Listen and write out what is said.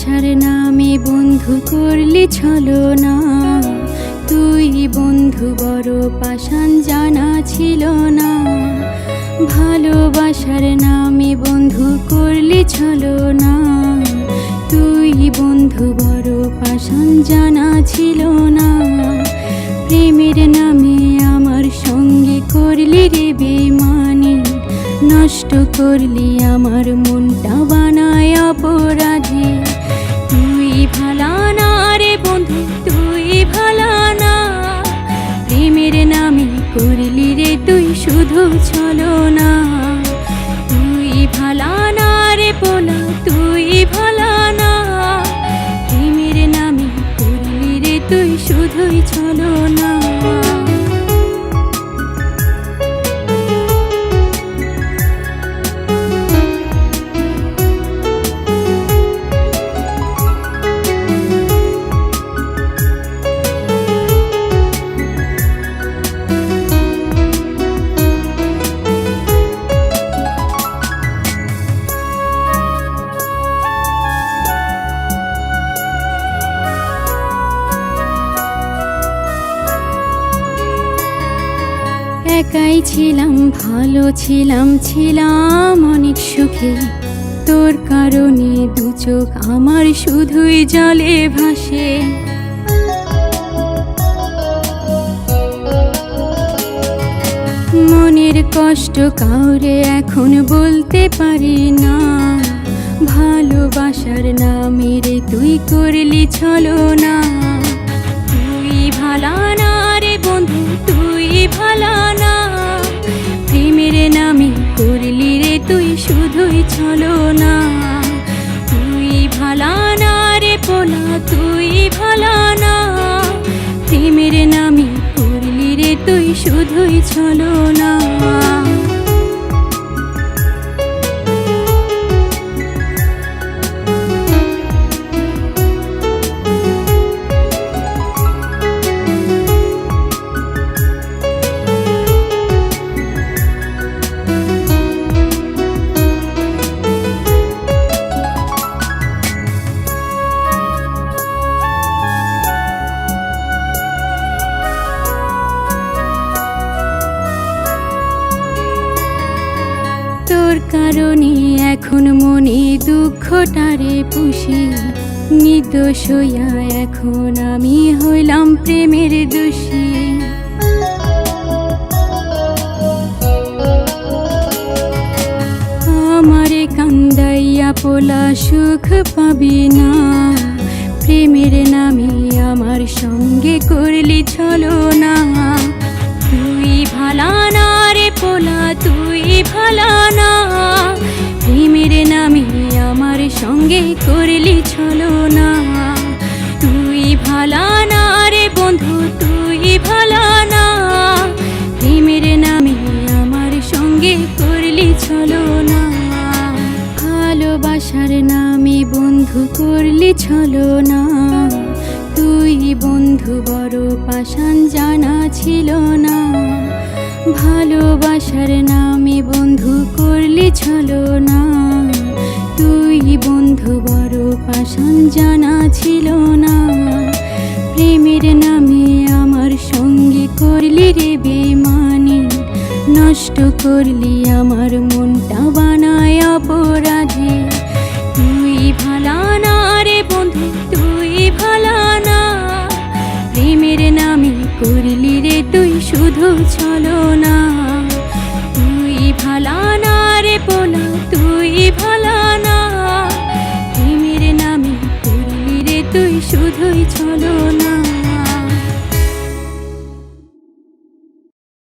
ভালোবাসার নামে বন্ধু করলি ছলনা, তুই বন্ধু বড় পাষাণ জানা ছিল না। ভালোবাসার নামে বন্ধু করলি ছলনা, তুই বন্ধু বড় পাষাণ জানা ছিল না। প্রেমের নামে আমার সঙ্গে করলি রে বেমানি, নষ্ট করলি আমার মনটা বানায় অপরাধী। তুই ভালা না রে বন্ধু, তুই ভালা না। প্রেমের নামে করলি রে তুই শুধু ছলনা, তুই ভালা না রে পোলা, তুই ভালা না। প্রেমের নামে করলি রে তুই শুধুই ছলনা। একাই ছিলাম, ভালো ছিলাম, ছিলাম অনেক সুখে। তোর কারণে দু চোখ আমার শুধুই জলে ভাসে। মনের কষ্ট কাউরে এখন বলতে পারি না। ভালোবাসার নামে রে তুই করলি ছলনা, তুই ভালা না রে বন্ধু, তুই ভালা না। প্রেমের নামে করলি রে তুই শুধুই ছলনা, তুই ভালা না রে পোলা, তুই ভালা না। প্রেমের নামে করলি রে তুই শুধুই ছলনা। তোর কারণে এখন মনে দুঃখটারে পুষি। নির্দোষ হইয়া এখন আমি হইলাম প্রেমের দোষী। আমারে কান্দাইয়া পোলা সুখ পাবি না। প্রেমের নামে আমার সঙ্গে করলি ছলনা, তুই ভালা না রে পোলা, তুই ভালা না। প্রেমের নামে আমার সঙ্গে করলি ছলনা, তুই ভালা না রে বন্ধু, তুই ভালা না। প্রেমের নামে আমার সঙ্গে করলি ছলনা। ভালোবাসার নামে বন্ধু করলি ছলনা, তুই বন্ধু বড় পাষাণ জানা ছিল না। ভালোবাসার নামে বন্ধু করলি ছলনা, তুই বন্ধু বড় পাষাণ জানা ছিল না। প্রেমের নামে আমার সঙ্গে করলি রে বেমানি, নষ্ট করলি আমার মনটা বানায় অপরাধী। তুই ভালা না রে বন্ধু, তুই ভালা না। প্রেমের নামে করলি রে তুই শুধু ছলনা।